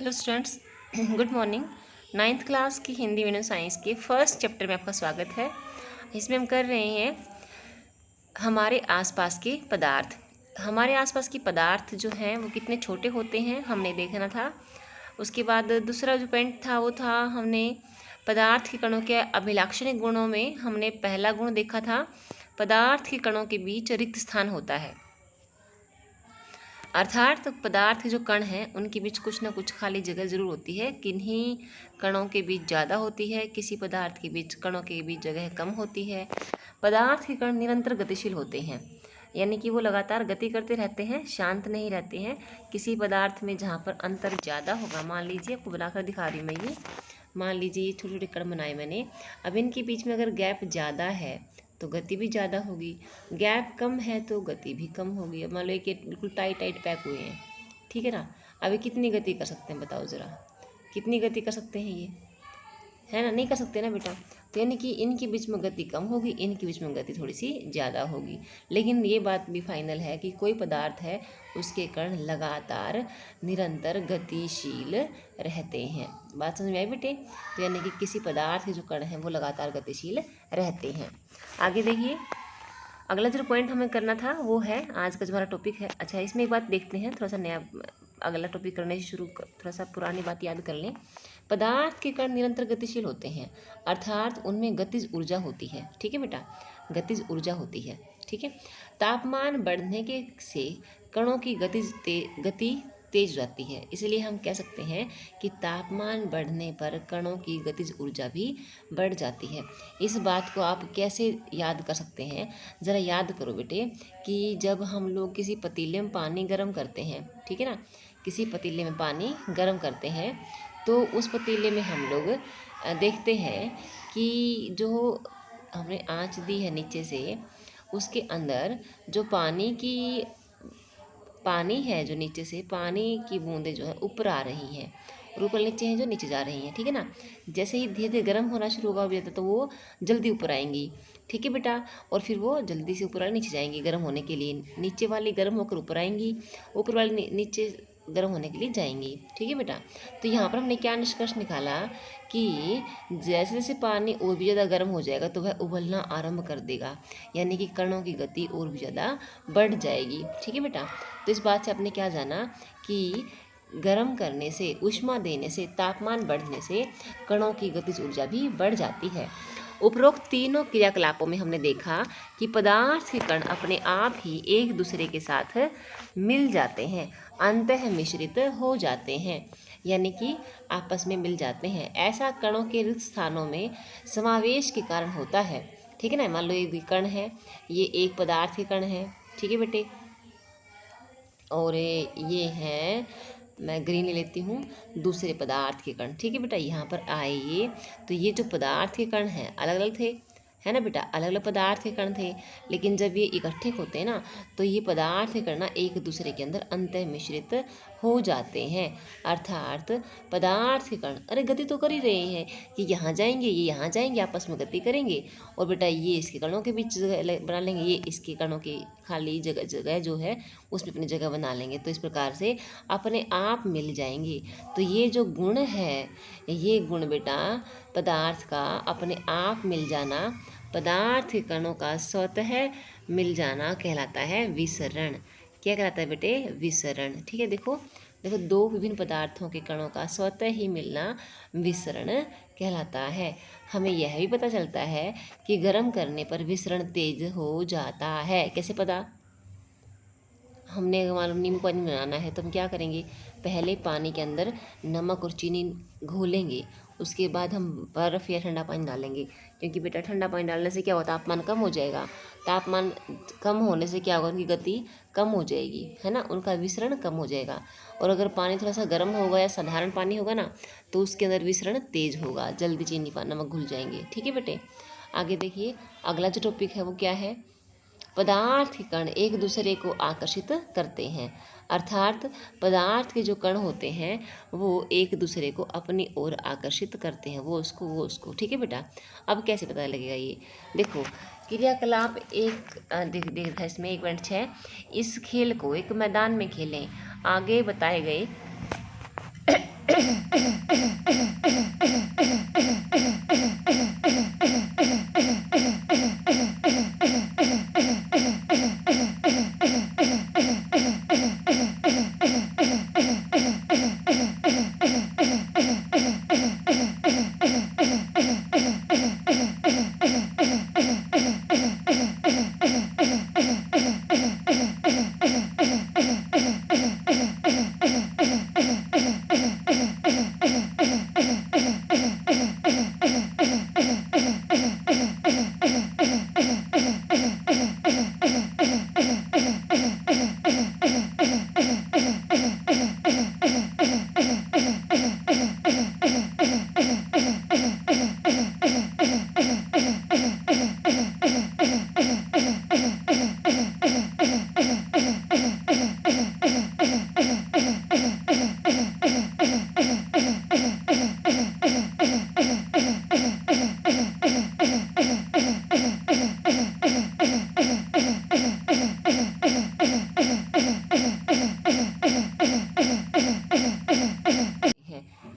Hello students, good morning. Ninth class की Hindi medium science के first chapter में आपका स्वागत है। इसमें हम कर रहे हैं हमारे आसपास के पदार्थ। हमारे आसपास के पदार्थ जो हैं वो कितने छोटे होते हैं हमने देखना था। उसके बाद दूसरा जो पॉइंट था वो था हमने पदार्थ के कणों के अभिलाक्षणिक गुणों में हमने पहला गुण देखा था, पदार्थ के कणों के बीच रिक्त स्थान होता है। अर्थात पदार्थ के जो कण हैं उनके बीच कुछ ना कुछ खाली जगह जरूर होती है। किन्हीं कणों के बीच ज़्यादा होती है, किसी पदार्थ के बीच कणों के बीच जगह कम होती है। पदार्थ के कण निरंतर गतिशील होते हैं, यानी कि वो लगातार गति करते रहते हैं, शांत नहीं रहते हैं। किसी पदार्थ में जहाँ पर अंतर ज़्यादा होगा, मान लीजिए आपको बनाकर दिखा रही हूँ मैं ये, मान लीजिए छोटे छोटे कण बनाए मैंने। अब इनके बीच में अगर गैप ज़्यादा है तो गति भी ज़्यादा होगी, गैप कम है तो गति भी कम होगी। अब मान लो कि बिल्कुल टाइट टाइट पैक हुए हैं, ठीक है ना। अभी कितनी गति कर सकते हैं बताओ ज़रा, कितनी गति कर सकते हैं ये, है ना, नहीं कर सकते ना बेटा। तो यानी कि इनके बीच में गति कम होगी, इनके बीच में गति थोड़ी सी ज़्यादा होगी। लेकिन ये बात भी फाइनल है कि कोई पदार्थ है उसके कण लगातार निरंतर गतिशील रहते हैं। बात समझ में आई बेटे। तो यानी कि किसी पदार्थ के जो कण हैं वो लगातार गतिशील रहते हैं। आगे देखिए, अगला जो पॉइंट हमें करना था वो है आज का जो हमारा टॉपिक है। अच्छा, इसमें एक बात देखते हैं, थोड़ा सा नया अगला टॉपिक करने से शुरू थोड़ा सा पुरानी बात याद कर लें। पदार्थ के कण निरंतर गतिशील होते हैं, अर्थात उनमें गतिज ऊर्जा होती है। ठीक है बेटा, गतिज ऊर्जा होती है। ठीक है, तापमान बढ़ने के से कणों की गति तेज जाती है, इसलिए हम कह सकते हैं कि तापमान बढ़ने पर कणों की गतिज ऊर्जा भी बढ़ जाती है। इस बात को आप कैसे याद कर सकते हैं, ज़रा याद करो बेटे कि जब हम लोग किसी पतीले में पानी गर्म करते हैं, ठीक है ना, किसी पतीले में पानी गर्म करते हैं तो उस पतीले में हम लोग देखते हैं कि जो हमने आंच दी है नीचे से, उसके अंदर जो पानी है, जो नीचे से पानी की बूंदें जो है ऊपर आ रही हैं और ऊपर नीचे हैं जो नीचे जा रही हैं। ठीक है ना, जैसे ही धीरे धीरे गर्म होना शुरू होगा भी तो वो जल्दी ऊपर आएंगी। ठीक है बेटा, और फिर वो जल्दी से ऊपर वाली नीचे जाएंगी गर्म होने के लिए। नीचे वाली गर्म होकर ऊपर आएंगी, ऊपर वाली नीचे गर्म होने के लिए जाएंगी। ठीक है बेटा, तो यहाँ पर हमने क्या निष्कर्ष निकाला कि जैसे जैसे पानी और भी ज़्यादा गर्म हो जाएगा तो वह उबलना आरंभ कर देगा, यानी कि कणों की गति और भी ज़्यादा बढ़ जाएगी। ठीक है बेटा, तो इस बात से आपने क्या जाना कि गर्म करने से, ऊष्मा देने से, तापमान बढ़ने से कणों की गतिज ऊर्जा भी बढ़ जाती है। उपरोक्त तीनों क्रियाकलापों में हमने देखा कि पदार्थ के कण अपने आप ही एक दूसरे के साथ मिल जाते हैं, अंतः मिश्रित हो जाते हैं, यानी कि आपस में मिल जाते हैं। ऐसा कणों के रिक्त स्थानों में समावेश के कारण होता है। ठीक है ना, मान लो ये कण है, ये एक पदार्थ के कण है, ठीक है बेटे, और ये है, मैं ग्रीन ले लेती हूँ, दूसरे पदार्थ के कण। ठीक है बेटा, यहाँ पर आए ये, तो ये जो पदार्थ के कण हैं अलग अलग थे, है ना बेटा, अलग अलग पदार्थ के कण थे। लेकिन जब ये इकट्ठे होते हैं ना तो ये पदार्थ के कण ना एक दूसरे के अंदर अंतः मिश्रित हो जाते हैं। अर्थात पदार्थ के कण अरे गति तो कर ही रहे हैं कि यहाँ जाएंगे, ये यहाँ जाएंगे, आपस में गति करेंगे, और बेटा ये इसके कणों के बीच जगह बना लेंगे, ये इसके कणों की खाली जगह जो है उसमें अपनी जगह बना लेंगे। तो इस प्रकार से अपने आप मिल जाएंगे। तो ये जो गुण है, ये गुण बेटा पदार्थ का अपने आप मिल जाना, पदार्थ के कणों का स्वतः मिल जाना कहलाता है विसरण। क्या कहलाता है बेटे? विसरण। ठीक है, देखो देखो, दो विभिन्न पदार्थों के कणों का स्वतः ही मिलना विसरण कहलाता है। हमें यह भी पता चलता है कि गर्म करने पर विसरण तेज हो जाता है। कैसे पता? हमने मालूम नींबू पानी बनाना है तो हम क्या करेंगे, पहले पानी के अंदर नमक और चीनी घोलेंगे, उसके बाद हम बर्फ़ या ठंडा पानी डालेंगे, क्योंकि बेटा ठंडा पानी डालने से क्या होता है, तापमान कम हो जाएगा। तापमान कम होने से क्या होगा, उनकी गति कम हो जाएगी, है ना, उनका विसरण कम हो जाएगा। और अगर पानी थोड़ा सा गर्म होगा या साधारण पानी होगा ना तो उसके अंदर विसरण तेज होगा, जल्दी चीनी नमक घुल जाएंगे। ठीक है बेटे, आगे देखिए, अगला जो टॉपिक है वो क्या है, पदार्थ के कण एक दूसरे को आकर्षित करते हैं। अर्थात पदार्थ के जो कण होते हैं वो एक दूसरे को अपनी ओर आकर्षित करते हैं, वो उसको। ठीक है बेटा, अब कैसे पता लगेगा ये, देखो क्रियाकलाप एक देख इसमें 1.6, इस खेल को एक मैदान में खेलें, आगे बताए गए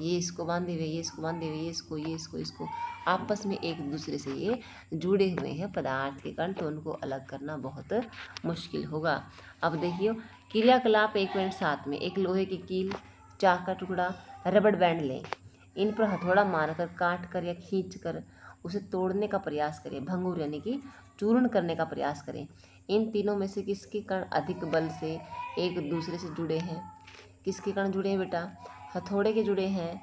ये इसको बांधे हुए, ये इसको बांधे हुए, ये इसको आपस में एक दूसरे से ये जुड़े हुए हैं पदार्थ के कण, तो उनको अलग करना बहुत मुश्किल होगा। अब देखिए क्रियाकलाप 1.7 में एक लोहे की कील, चाक का टुकड़ा, रबड़ बैंड लें, इन पर हथौड़ा मारकर काट कर या खींच कर उसे तोड़ने का प्रयास करें, भंगुर यानी कि चूर्ण करने का प्रयास करें। इन तीनों में से किसके कण अधिक बल से एक दूसरे से जुड़े हैं? किसके कण जुड़े हैं बेटा? हथौड़े के जुड़े हैं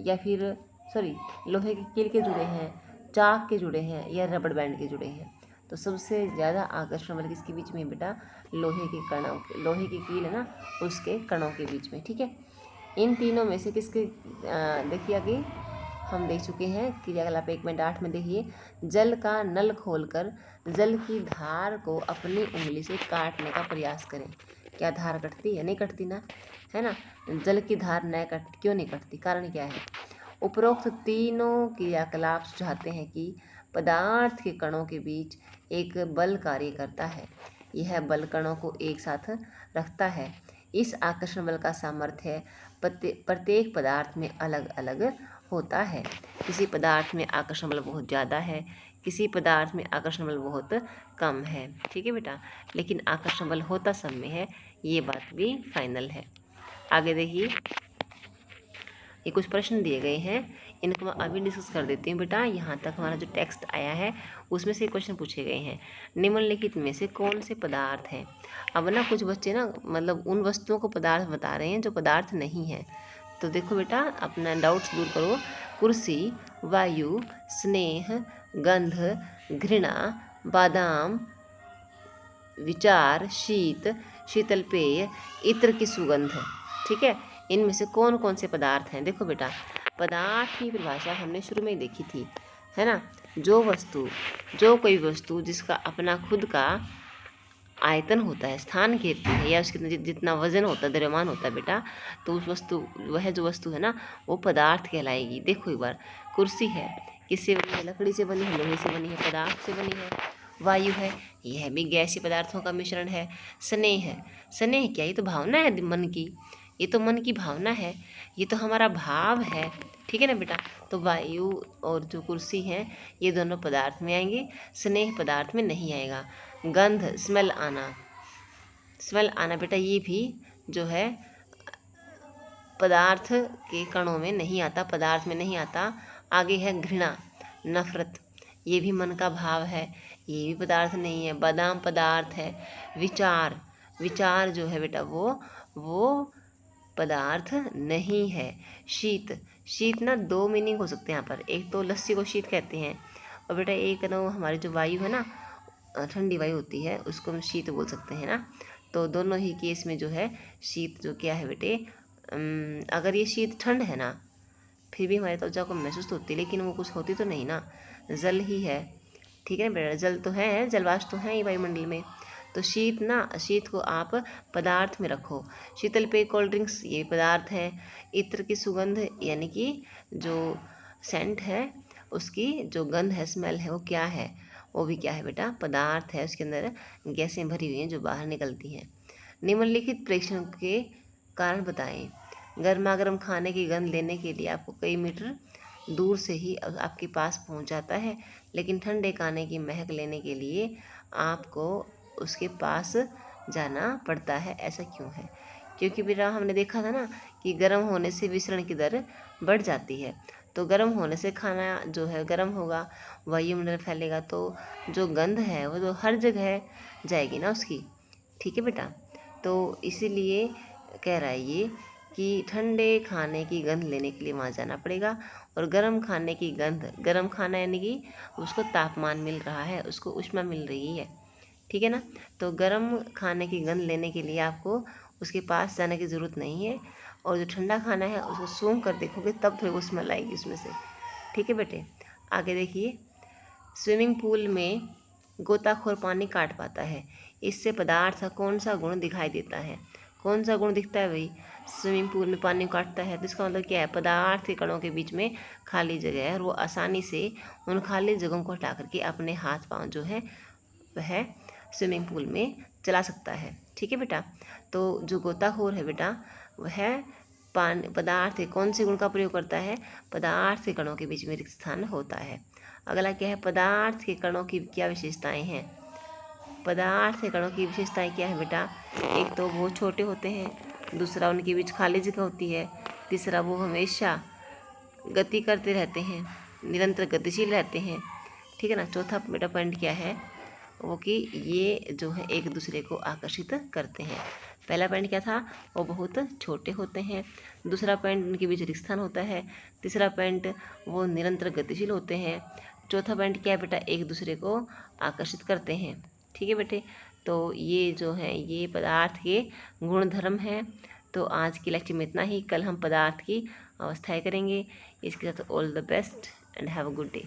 या फिर लोहे की कील के जुड़े हैं, चाक के जुड़े हैं या रबड़ बैंड के जुड़े हैं? तो सबसे ज़्यादा आकर्षण बल किसके बीच में बेटा? लोहे की कील है ना, उसके कणों के बीच में। ठीक है, इन तीनों में से किसके देखिए आगे हम देख चुके हैं क्रियाकलाप 1.8 में। देखिए जल का नल खोलकर जल की धार को अपनी उंगली से काटने का प्रयास करें। क्या धार कटती है? नहीं कटती ना, है ना। जल की धार क्यों नहीं कटती? कारण क्या है? उपरोक्त तीनों क्रियाकलाप सुझाते हैं कि पदार्थ के कणों के बीच एक बल कार्य करता है। यह बल कणों को एक साथ रखता है। इस आकर्षण बल का सामर्थ्य प्रत्येक पदार्थ में अलग अलग होता है। किसी पदार्थ में आकर्षण बल बहुत ज़्यादा है, किसी पदार्थ में आकर्षण बल बहुत कम है। ठीक है बेटा, लेकिन आकर्षण बल होता सब में है, ये बात भी फाइनल है। आगे देखिए, ये कुछ प्रश्न दिए गए हैं, इनको मैं अभी डिस्कस कर देती हूँ बेटा। यहाँ तक हमारा जो टेक्स्ट आया है उसमें से क्वेश्चन पूछे गए हैं। निम्नलिखित में से कौन से पदार्थ हैं? अब ना कुछ बच्चे ना मतलब उन वस्तुओं को पदार्थ बता रहे हैं जो पदार्थ नहीं है। तो देखो बेटा, अपना डाउट्स दूर करो। कुर्सी, वायु, स्नेह, गंध, घृणा, बादाम, विचार, शीत, शीतल पेय, इत्र की सुगंध। ठीक है, इनमें से कौन कौन से पदार्थ हैं? देखो बेटा, पदार्थ की परिभाषा हमने शुरू में ही देखी थी, है ना। जो कोई वस्तु जिसका अपना खुद का आयतन होता है, स्थान घेरती है, या उसके जितना वजन होता है, द्रव्यमान होता है बेटा, तो उस वह जो वस्तु है ना, वो पदार्थ कहलाएगी। देखो एक बार, कुर्सी है, किससे बनी है? लकड़ी से बनी है, लोहे से बनी है, पदार्थ से बनी है। वायु है, यह भी गैसीय पदार्थों का मिश्रण है। स्नेह क्या? ये तो भावना है मन की, ये तो मन की भावना है, ये तो हमारा भाव है। ठीक है ना बेटा, तो वायु और जो कुर्सी है ये दोनों पदार्थ में आएंगे, स्नेह पदार्थ में नहीं आएगा। गंध, स्मेल आना बेटा, ये भी जो है पदार्थ के कणों में नहीं आता, पदार्थ में नहीं आता। आगे है घृणा, नफरत, ये भी मन का भाव है, ये भी पदार्थ नहीं है। बादाम पदार्थ है। विचार जो है बेटा वो पदार्थ नहीं है। शीत ना दो मीनिंग हो सकते हैं यहाँ पर, एक तो लस्सी को शीत कहते हैं, और बेटा एक तो हमारी जो वायु है ना, ठंडी वायु होती है, उसको हम शीत बोल सकते हैं ना। तो दोनों ही केस में जो है शीत जो क्या है बेटे, अगर ये शीत ठंड है ना, फिर भी हमारी त्वचा को महसूस होती है, लेकिन वो कुछ होती तो नहीं ना, जल ही है। ठीक है ना बेटा, जल तो है, जलवाष्प तो है ही वायुमंडल में। तो शीत को आप पदार्थ में रखो। शीतल पेय, कोल्ड ड्रिंक्स, ये पदार्थ है। इत्र की सुगंध यानी कि जो सेंट है उसकी जो गंध है, स्मेल है, वो क्या है? वो भी क्या है बेटा? पदार्थ है, उसके अंदर गैसें भरी हुई हैं जो बाहर निकलती हैं। निम्नलिखित प्रेक्षण के कारण बताएं। गर्मा गर्म खाने की गंध लेने के लिए आपको कई मीटर दूर से ही आपके पास पहुंच जाता है, लेकिन ठंडे खाने की महक लेने के लिए आपको उसके पास जाना पड़ता है। ऐसा क्यों है? क्योंकि बेटा हमने देखा था ना कि गर्म होने से विसरण की दर बढ़ जाती है। तो गर्म होने से खाना जो है गर्म होगा, वायुमंडल फैलेगा, तो जो गंध है वो तो हर जगह जाएगी ना उसकी। ठीक है बेटा, तो इसीलिए कह रहा है ये कि ठंडे खाने की गंध लेने के लिए वहाँ जाना पड़ेगा। और गर्म खाने की गंध, गर्म खाना यानी कि उसको तापमान मिल रहा है, उसको ऊष्मा मिल रही है। ठीक है ना, तो गर्म खाने की गंध लेने के लिए आपको उसके पास जाने की ज़रूरत नहीं है। और जो ठंडा खाना है उसको सूंघ कर देखोगे तब थोड़ी वो स्मेल आएगी उसमें से। ठीक है बेटे, आगे देखिए। स्विमिंग पूल में गोताखोर पानी काट पाता है, इससे पदार्थ का कौन सा गुण दिखाई देता है? कौन सा गुण दिखता है भाई? स्विमिंग पूल में पानी काटता है तो इसका मतलब क्या है? पदार्थ के कणों के बीच में खाली जगह है और वो आसानी से उन खाली जगहों को हटा करके अपने हाथ पाँव जो है वह स्विमिंग पूल में चला सकता है। ठीक है बेटा, तो जो गोताखोर है बेटा वह पानी पदार्थ के कौन से गुण का प्रयोग करता है? पदार्थ के कणों के बीच में रिक्त स्थान होता है। अगला क्या है? पदार्थ के कणों की क्या विशेषताएं हैं? पदार्थ के कणों की विशेषताएं क्या है बेटा? एक तो बहुत छोटे होते हैं, दूसरा उनके बीच खाली जगह होती है, तीसरा वो हमेशा गति करते रहते हैं, निरंतर गतिशील रहते हैं। ठीक है ना, चौथा बेटा पॉइंट क्या है? वो कि ये जो है एक दूसरे को आकर्षित करते हैं। पहला पॉइंट क्या था? वो बहुत छोटे होते हैं। दूसरा पॉइंट उनके बीच रिक्त स्थान होता है। तीसरा पॉइंट वो निरंतर गतिशील होते हैं। चौथा पॉइंट क्या है बेटा? एक दूसरे को आकर्षित करते हैं। ठीक है बेटे, तो ये जो है ये पदार्थ के गुण धर्म हैं। तो आज की लेक्चर में इतना ही। कल हम पदार्थ की अवस्थाएं करेंगे। इसके साथ all the best and have a good day.